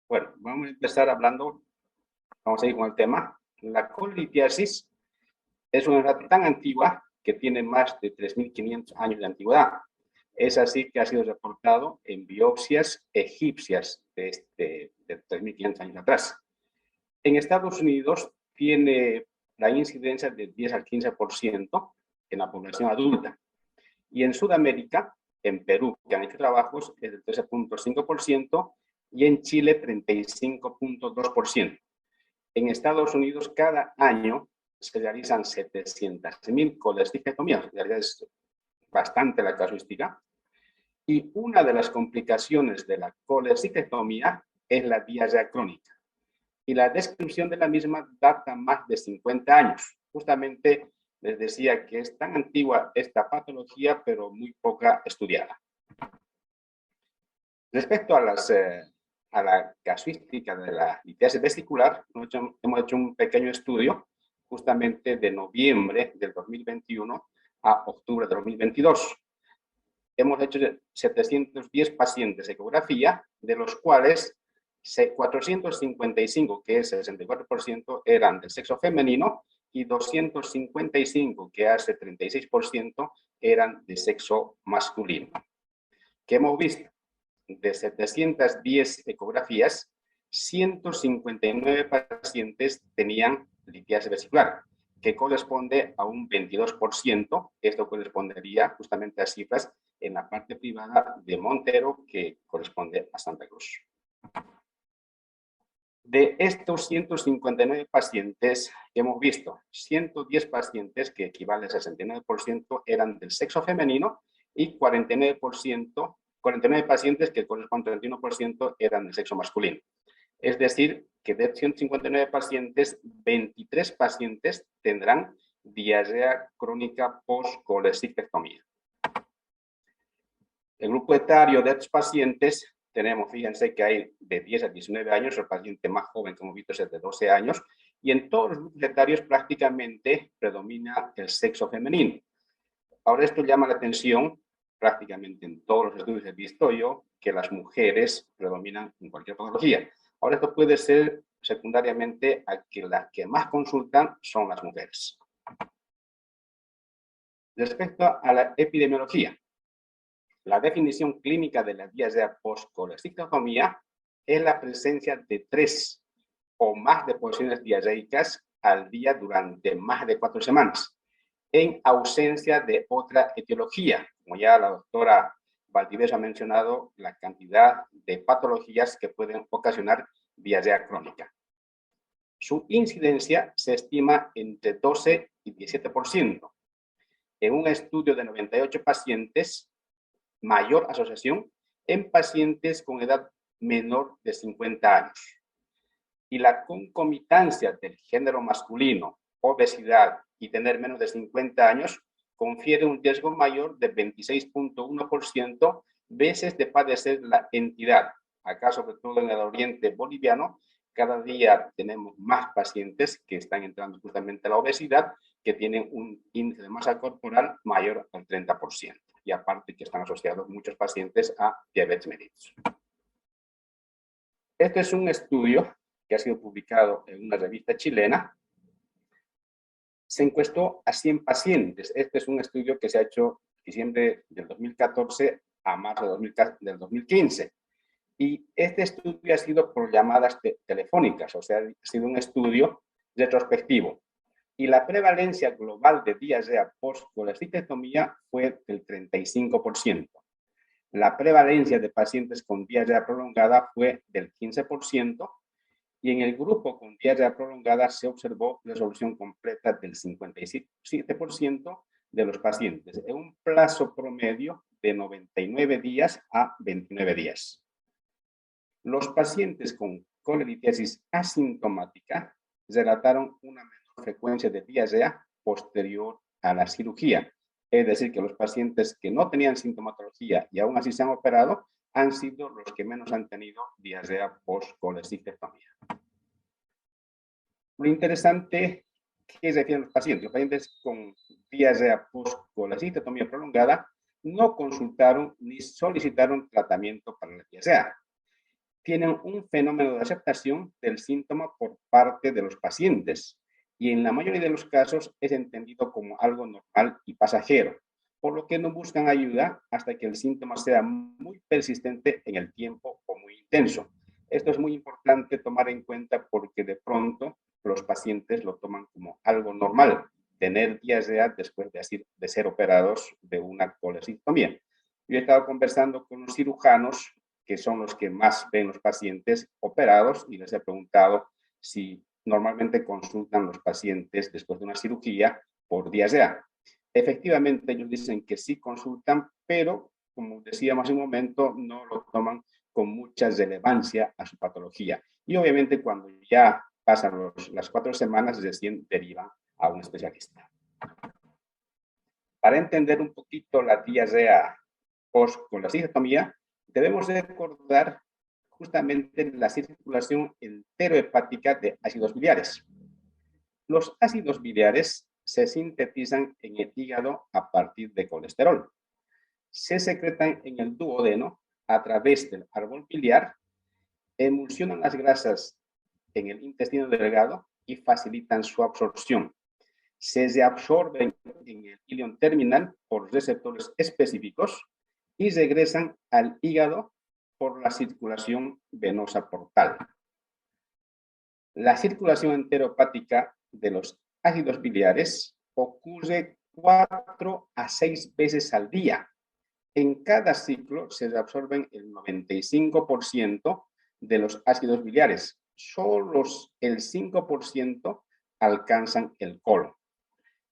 Bueno, vamos a empezar hablando, vamos a ir con el tema. La colelitiasis es una enfermedad tan antigua que tiene más de 3.500 años de antigüedad. Es así que ha sido reportado en biopsias egipcias de 3.500 años atrás. En Estados Unidos tiene la incidencia de 10 al 15% en la población adulta. Y en Sudamérica, en Perú, que han hecho trabajos, es del 13.5%, y en Chile 35.2%. En Estados Unidos cada año se realizan 700.000 colestectomías, en realidad es bastante la casuística, y una de las complicaciones de la colestectomía es la diarrea crónica. Y la descripción de la misma data más de 50 años. Justamente les decía que es tan antigua esta patología, pero muy poca estudiada. Respecto a la casuística de la litiasis vesicular, hemos hecho un pequeño estudio justamente de noviembre del 2021 a octubre del 2022. Hemos hecho 710 pacientes de ecografía, de los cuales 455, que es el 64%, eran del sexo femenino y 255, que hace 36%, eran de sexo masculino. ¿Qué hemos visto? De 710 ecografías, 159 pacientes tenían litiasis vesicular, que corresponde a un 22%. Esto correspondería justamente a cifras en la parte privada de Montero, que corresponde a Santa Cruz. De estos 159 pacientes que hemos visto, 110 pacientes, que equivale al 69%, eran del sexo femenino y 49 pacientes, que corresponden al 31%, eran del sexo masculino. Es decir, que de 159 pacientes, 23 pacientes tendrán diarrea crónica post-colecistectomía. El grupo etario de estos pacientes tenemos, fíjense que hay de 10 a 19 años, el paciente más joven que hemos visto es de 12 años, y en todos los grupos etarios prácticamente predomina el sexo femenino. Ahora esto llama la atención, prácticamente en todos los estudios he visto yo, que las mujeres predominan en cualquier patología. Ahora esto puede ser secundariamente a que las que más consultan son las mujeres. Respecto a la epidemiología, la definición clínica de la diarrea post-colecistectomía es la presencia de 3 o más deposiciones diarreicas al día durante más de 4 semanas, en ausencia de otra etiología. Como ya la doctora Valdivieso ha mencionado, la cantidad de patologías que pueden ocasionar diarrea crónica. Su incidencia se estima entre 12 y 17%. En un estudio de 98 pacientes, mayor asociación en pacientes con edad menor de 50 años. Y la concomitancia del género masculino, obesidad y tener menos de 50 años confiere un riesgo mayor de 26.1% veces de padecer la entidad. Acá, sobre todo en el oriente boliviano, cada día tenemos más pacientes que están entrando justamente a la obesidad, que tienen un índice de masa corporal mayor al 30%. Y aparte que están asociados muchos pacientes a diabetes mellitus. Este es un estudio que ha sido publicado en una revista chilena. Se encuestó a 100 pacientes. Este es un estudio que se ha hecho de diciembre del 2014 a marzo del 2015. Y este estudio ha sido por llamadas telefónicas, o sea, ha sido un estudio retrospectivo. Y la prevalencia global de diarrea post-colecistectomía fue del 35%. La prevalencia de pacientes con diarrea prolongada fue del 15%, y en el grupo con diarrea prolongada se observó resolución completa del 57% de los pacientes, en un plazo promedio de 99 días a 29 días. Los pacientes con colelitiasis asintomática relataron una menor frecuencia de diarrea posterior a la cirugía. Es decir, que los pacientes que no tenían sintomatología y aún así se han operado han sido los que menos han tenido diarrea post-colecistectomía. Lo interesante que refieren los pacientes con diarrea post-colecistectomía prolongada no consultaron ni solicitaron tratamiento para la diarrea. tienen un fenómeno de aceptación del síntoma por parte de los pacientes y en la mayoría de los casos es entendido como algo normal y pasajero, por lo que no buscan ayuda hasta que el síntoma sea muy persistente en el tiempo o muy intenso. Esto es muy importante tomar en cuenta porque de pronto los pacientes lo toman como algo normal, tener diarrea después de ser operados de una colecistectomía. Yo he estado conversando con los cirujanos, que son los que más ven los pacientes operados, y les he preguntado si normalmente consultan los pacientes después de una cirugía por diarrea. Efectivamente, ellos dicen que sí consultan, pero como decíamos en un momento, no lo toman con mucha relevancia a su patología. Y obviamente cuando ya pasan las 4 semanas, recién derivan a un especialista. Para entender un poquito la diarrea post-colecistectomía, debemos recordar justamente la circulación enterohepática de ácidos biliares. Los ácidos biliares se sintetizan en el hígado a partir de colesterol. Se secretan en el duodeno a través del árbol biliar, emulsionan las grasas en el intestino delgado y facilitan su absorción. Se reabsorben en el ilion terminal por receptores específicos y regresan al hígado por la circulación venosa portal. La circulación enterohepática de los ácidos biliares ocurre 4 a 6 veces al día. En cada ciclo se reabsorben el 95% de los ácidos biliares. Solo el 5% alcanzan el colon.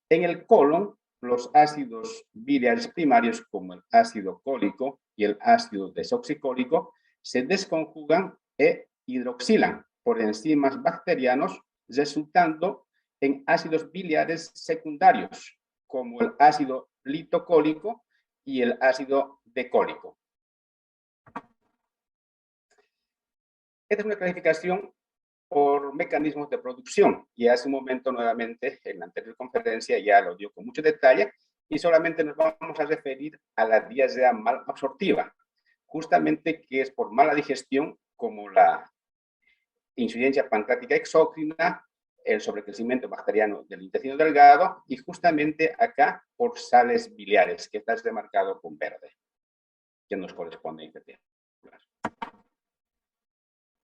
En el colon, los ácidos biliares primarios, como el ácido cólico y el ácido desoxicólico, se desconjugan e hidroxilan por enzimas bacterianos, resultando en ácidos biliares secundarios, como el ácido litocólico y el ácido decólico. Esta es una clasificación por mecanismos de producción. Y hace un momento nuevamente, en la anterior conferencia ya lo dio con mucho detalle, y solamente nos vamos a referir a la diarrea mal absortiva, justamente que es por mala digestión, como la insuficiencia pancreática exócrina, el sobrecrecimiento bacteriano del intestino delgado, y justamente acá por sales biliares, que está remarcado con verde, que nos corresponde a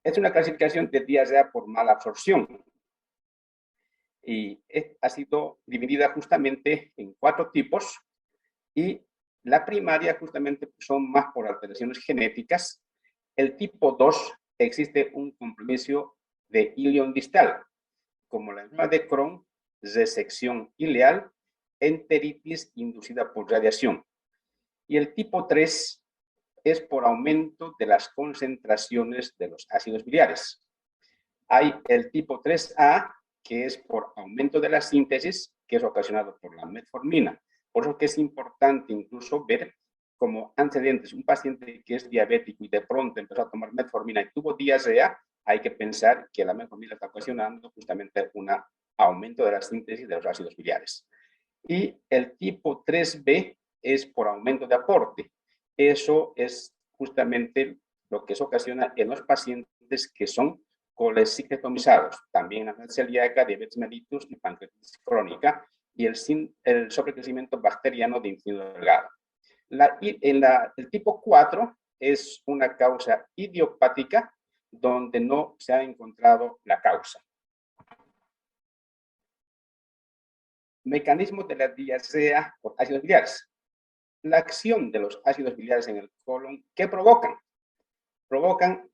Es una clasificación de diarrea por mala absorción y ha sido dividida justamente en 4 tipos y la primaria justamente son más por alteraciones genéticas. El tipo 2 existe un compromiso de ilion distal, como la enfermedad de Crohn, resección ileal, enteritis inducida por radiación. Y el tipo 3 es por aumento de las concentraciones de los ácidos biliares. Hay el tipo 3A, que es por aumento de la síntesis, que es ocasionado por la metformina. Por eso que es importante incluso ver como antecedentes un paciente que es diabético y de pronto empezó a tomar metformina y tuvo diarrea, hay que pensar que la metformina está ocasionando justamente un aumento de la síntesis de los ácidos biliares. Y el tipo 3B es por aumento de aporte. Eso es justamente lo que se ocasiona en los pacientes que son colecistectomizados, también la celíaca, diabetes mellitus y pancreatitis crónica, y el sobrecrecimiento bacteriano de intestino delgado. El tipo 4 es una causa idiopática donde no se ha encontrado la causa. Mecanismos de la diarrea por ácidos biliares. La acción de los ácidos biliares en el colon, ¿qué provocan? Provocan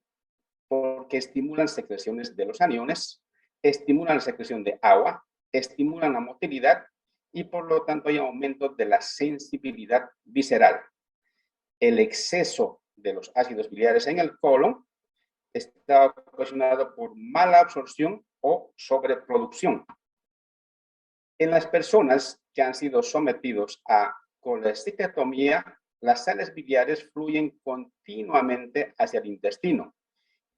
porque estimulan secreciones de los aniones, estimulan la secreción de agua, estimulan la motilidad y por lo tanto hay aumento de la sensibilidad visceral. El exceso de los ácidos biliares en el colon está ocasionado por mala absorción o sobreproducción. En las personas que han sido sometidos a colecistectomía, las sales biliares fluyen continuamente hacia el intestino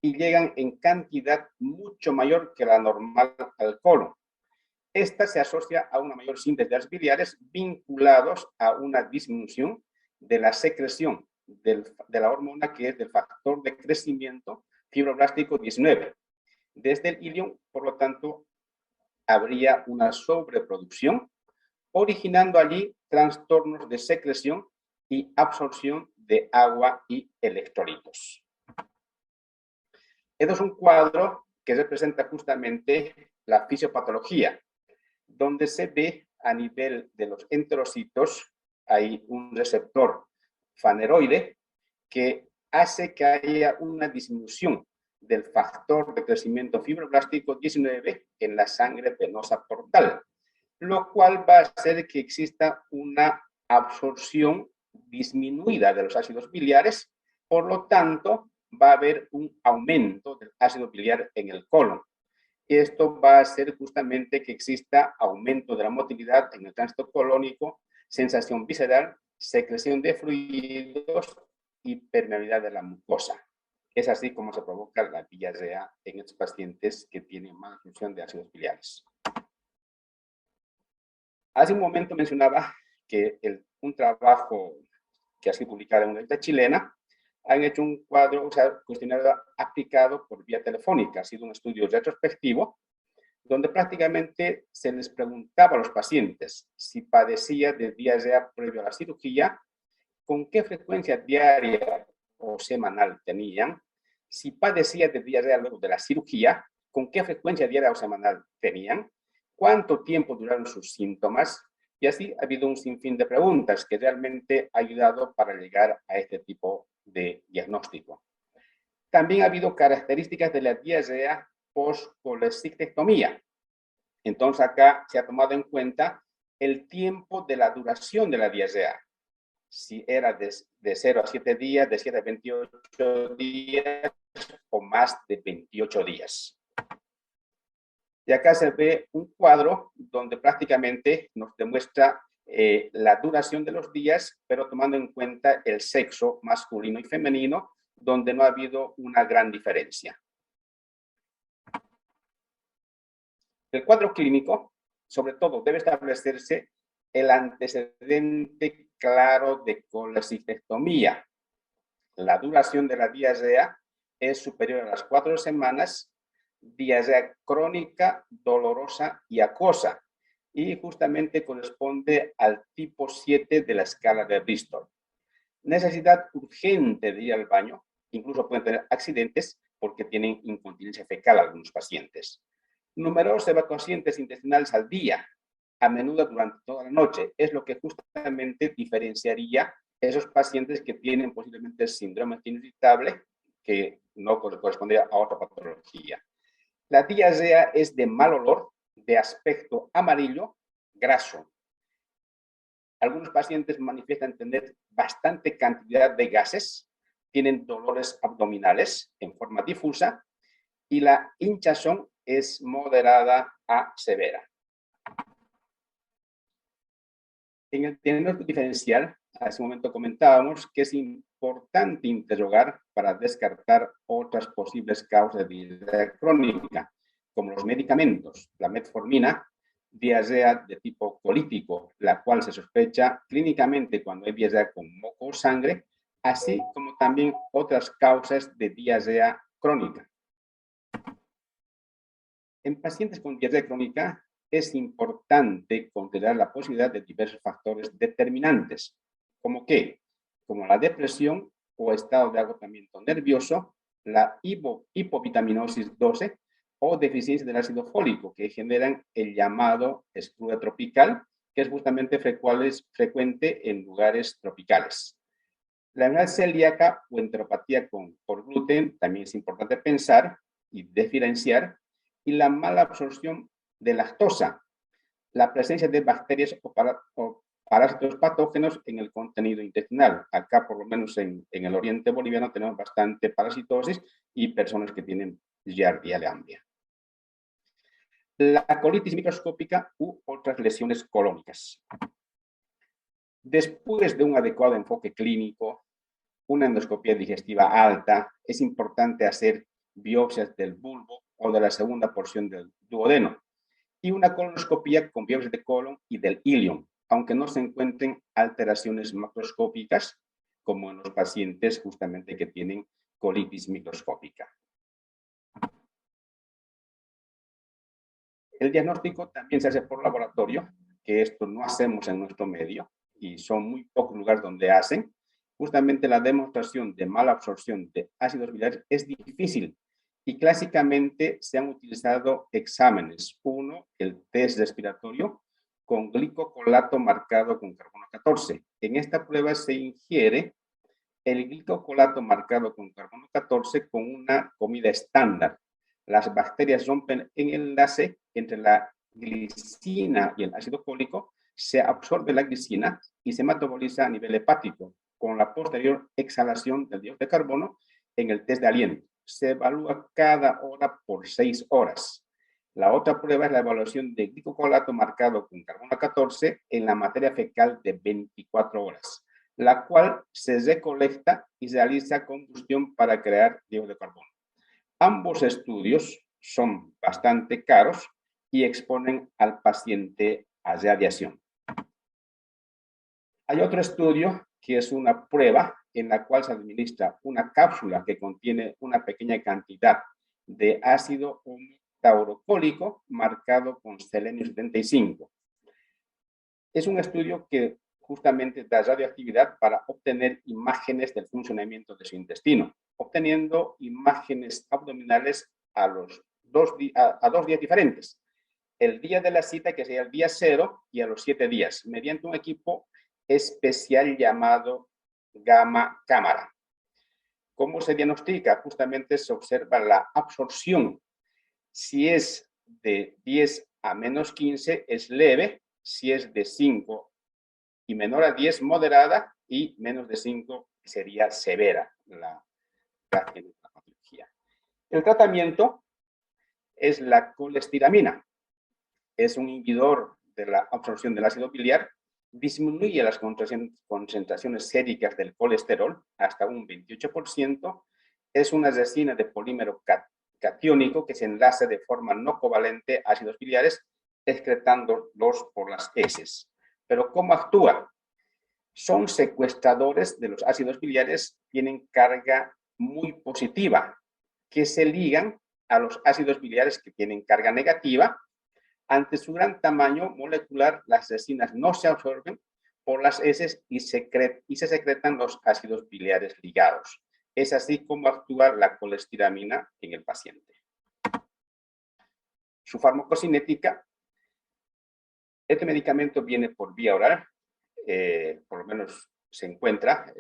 y llegan en cantidad mucho mayor que la normal al colon. Esta se asocia a una mayor síntesis de ácidos biliares vinculados a una disminución de la secreción de la hormona que es del factor de crecimiento fibroblástico 19. Desde el ilion, por lo tanto, habría una sobreproducción, originando allí trastornos de secreción y absorción de agua y electrolitos. Esto es un cuadro que representa justamente la fisiopatología, donde se ve a nivel de los enterocitos, hay un receptor faneroide que hace que haya una disminución del factor de crecimiento fibroblástico 19 en la sangre venosa portal, lo cual va a hacer que exista una absorción disminuida de los ácidos biliares, por lo tanto, va a haber un aumento del ácido biliar en el colon. Esto va a hacer justamente que exista aumento de la motilidad en el tránsito colónico, sensación visceral, secreción de fluidos y permeabilidad de la mucosa. Es así como se provoca la diarrea en estos pacientes que tienen malabsorción de ácidos biliares. Hace un momento mencionaba que un trabajo que ha sido publicado en una revista chilena han hecho un cuadro, o sea, cuestionario aplicado por vía telefónica. Ha sido un estudio retrospectivo donde prácticamente se les preguntaba a los pacientes si padecía de diarrea previo a la cirugía, con qué frecuencia diaria o semanal tenían, si padecía de diarrea luego de la cirugía, con qué frecuencia diaria o semanal tenían, cuánto tiempo duraron sus síntomas, y así ha habido un sinfín de preguntas que realmente ha ayudado para llegar a este tipo de diagnóstico. También ha habido características de la diarrea post-colecistectomía. Entonces acá se ha tomado en cuenta el tiempo de la duración de la diarrea. Si era de 0 a 7 días, de 7 a 28 días o más de 28 días. Y acá se ve un cuadro donde prácticamente nos demuestra la duración de los días, pero tomando en cuenta el sexo masculino y femenino, donde no ha habido una gran diferencia. El cuadro clínico, sobre todo, debe establecerse el antecedente claro de colecistectomía. La duración de la diarrea es superior a las 4 semanas, diarrea crónica, dolorosa y acuosa, y justamente corresponde al tipo 7 de la escala de Bristol. Necesidad urgente de ir al baño, incluso pueden tener accidentes porque tienen incontinencia fecal algunos pacientes. Numerosas evacuaciones intestinales al día, a menudo durante toda la noche, es lo que justamente diferenciaría esos pacientes que tienen posiblemente síndrome irritable, que no correspondería a otra patología. La diarrea es de mal olor, de aspecto amarillo, graso. Algunos pacientes manifiestan tener bastante cantidad de gases, tienen dolores abdominales en forma difusa y la hinchazón es moderada a severa. En el diagnóstico diferencial, hace un momento comentábamos que es importante interrogar para descartar otras posibles causas de diarrea crónica, como los medicamentos, la metformina, diarrea de tipo colítico, la cual se sospecha clínicamente cuando hay diarrea con moco o sangre, así como también otras causas de diarrea crónica. En pacientes con diarrea crónica es importante considerar la posibilidad de diversos factores determinantes, como la depresión o estado de agotamiento nervioso, la hipovitaminosis 12 o deficiencia del ácido fólico, que generan el llamado escruda tropical, que es justamente frecuente en lugares tropicales. La enfermedad celíaca o enteropatía por gluten también es importante pensar y diferenciar, y la mala absorción de lactosa, la presencia de bacterias o parásitos patógenos en el contenido intestinal. Acá, por lo menos en el oriente boliviano, tenemos bastante parasitosis y personas que tienen giardia lamblia. La colitis microscópica u otras lesiones colónicas. Después de un adecuado enfoque clínico, una endoscopia digestiva alta, es importante hacer biopsias del bulbo o de la segunda porción del duodeno y una colonoscopia con biopsias de colon y del ilion, aunque no se encuentren alteraciones macroscópicas como en los pacientes justamente que tienen colitis microscópica. El diagnóstico también se hace por laboratorio, que esto no hacemos en nuestro medio y son muy pocos lugares donde hacen. Justamente la demostración de mala absorción de ácidos biliares es difícil y clásicamente se han utilizado exámenes. Uno, el test respiratorio con glicocolato marcado con carbono 14. En esta prueba se ingiere el glicocolato marcado con carbono 14 con una comida estándar. Las bacterias rompen el enlace entre la glicina y el ácido fólico, se absorbe la glicina y se metaboliza a nivel hepático, con la posterior exhalación del dióxido de carbono en el test de aliento. Se evalúa cada hora por 6 horas. La otra prueba es la evaluación de glicocolato marcado con carbono 14 en la materia fecal de 24 horas, la cual se recolecta y se realiza combustión para crear dióxido de carbono. Ambos estudios son bastante caros y exponen al paciente a radiación. Hay otro estudio que es una prueba en la cual se administra una cápsula que contiene una pequeña cantidad de ácido taurocólico marcado con selenio 75. Es un estudio que justamente da radioactividad para obtener imágenes del funcionamiento de su intestino, obteniendo imágenes abdominales a 2 días diferentes. El día de la cita, que sería el día 0, y a los 7 días, mediante un equipo especial llamado gamma cámara. ¿Cómo se diagnostica? Justamente se observa la absorción. Si es de 10 a menos 15, es leve. Si es de 5 y menor a 10, moderada, y menos de 5 sería severa la patología. El tratamiento es la colestiramina. Es un inhibidor de la absorción del ácido biliar, disminuye las concentraciones séricas del colesterol hasta un 28%, es una resina de polímero catiónico que se enlaza de forma no covalente a ácidos biliares, excretándolos por las heces. Pero ¿cómo actúa? Son secuestradores de los ácidos biliares, tienen carga muy positiva, que se ligan a los ácidos biliares que tienen carga negativa. Ante su gran tamaño molecular, las resinas no se absorben por las heces y se secretan los ácidos biliares ligados. Es así como actúa la colestiramina en el paciente. Su farmacocinética. Este medicamento viene por vía oral, por lo menos se encuentra,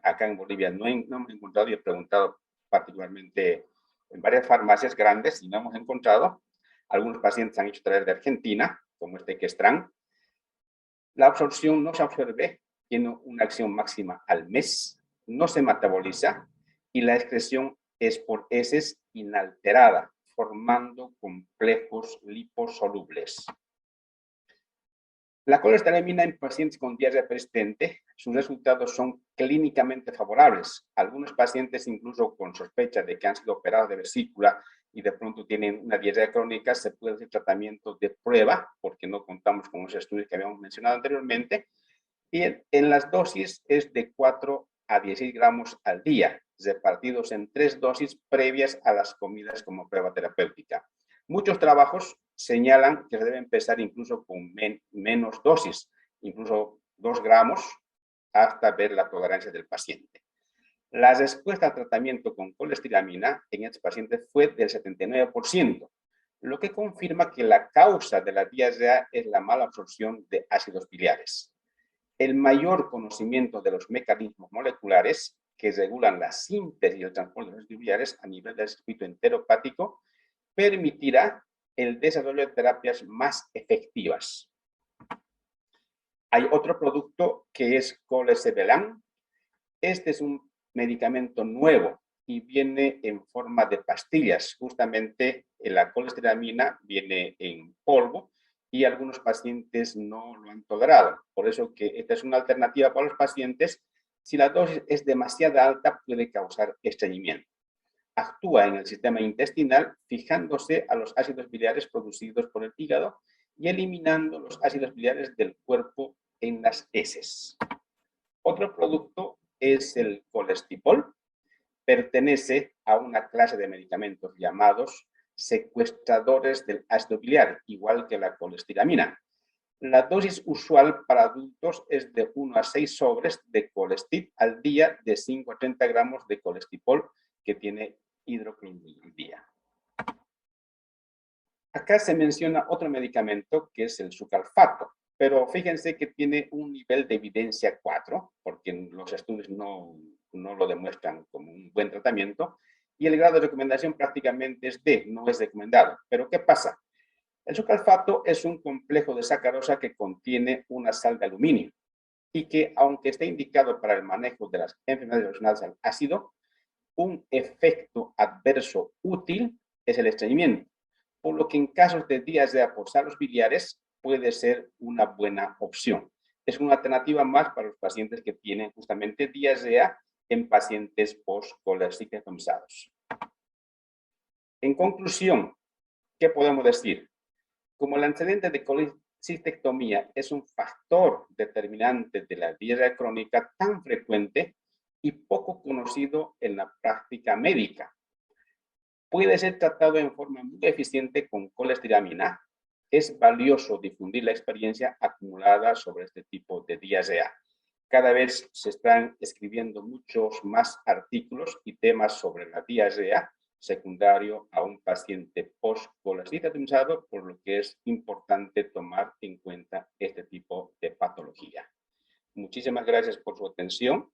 acá en Bolivia no hemos encontrado, y he preguntado particularmente en varias farmacias grandes y no hemos encontrado. Algunos pacientes han hecho traer de Argentina, como este Questran. La absorción no se absorbe, tiene una acción máxima al mes, no se metaboliza y la excreción es por heces inalterada, formando complejos liposolubles. La colestiramina en pacientes con diarrea persistente, sus resultados son clínicamente favorables. Algunos pacientes, incluso con sospecha de que han sido operados de vesícula y de pronto tienen una diarrea crónica, se puede hacer tratamiento de prueba, porque no contamos con los estudios que habíamos mencionado anteriormente, y en las dosis es de 4 a 16 gramos al día, repartidos en 3 dosis previas a las comidas como prueba terapéutica. Muchos trabajos señalan que se debe empezar incluso con menos dosis, incluso 2 gramos, hasta ver la tolerancia del paciente. La respuesta al tratamiento con colestiramina en estos pacientes fue del 79%, lo que confirma que la causa de la diarrea es la mala absorción de ácidos biliares. El mayor conocimiento de los mecanismos moleculares que regulan la síntesis y el transporte de los ácidos biliares a nivel del circuito enteropático permitirá el desarrollo de terapias más efectivas. Hay otro producto que es Colesevelan. Este es un medicamento nuevo y viene en forma de pastillas. Justamente la colestiramina viene en polvo y algunos pacientes no lo han tolerado. Por eso que esta es una alternativa para los pacientes. Si la dosis es demasiado alta, puede causar estreñimiento. Actúa en el sistema intestinal fijándose a los ácidos biliares producidos por el hígado y eliminando los ácidos biliares del cuerpo en las heces. Otro producto es el colestipol. Pertenece a una clase de medicamentos llamados secuestradores del ácido biliar, igual que la colestiramina. La dosis usual para adultos es de 1 a 6 sobres de colestit al día de 5 a 30 gramos de colestipol que tiene hidrocloruro al día. Acá se menciona otro medicamento que es el sucalfato, pero fíjense que tiene un nivel de evidencia 4, porque los estudios no lo demuestran como un buen tratamiento, y el grado de recomendación prácticamente es D, no es recomendado. Pero ¿qué pasa? El sucalfato es un complejo de sacarosa que contiene una sal de aluminio y que, aunque esté indicado para el manejo de las enfermedades relacionadas al ácido, un efecto adverso útil es el estreñimiento, por lo que en casos de diarrea por salos biliares puede ser una buena opción. Es una alternativa más para los pacientes que tienen justamente diarrea en pacientes post-colecistectomizados. En conclusión, ¿qué podemos decir? Como el antecedente de colecistectomía es un factor determinante de la diarrea crónica tan frecuente y poco conocido en la práctica médica, puede ser tratado en forma muy eficiente con colestiramina. Es valioso difundir la experiencia acumulada sobre este tipo de diarrea. Cada vez se están escribiendo muchos más artículos y temas sobre la diarrea secundario a un paciente post-colecistectomizado, por lo que es importante tomar en cuenta este tipo de patología. Muchísimas gracias por su atención.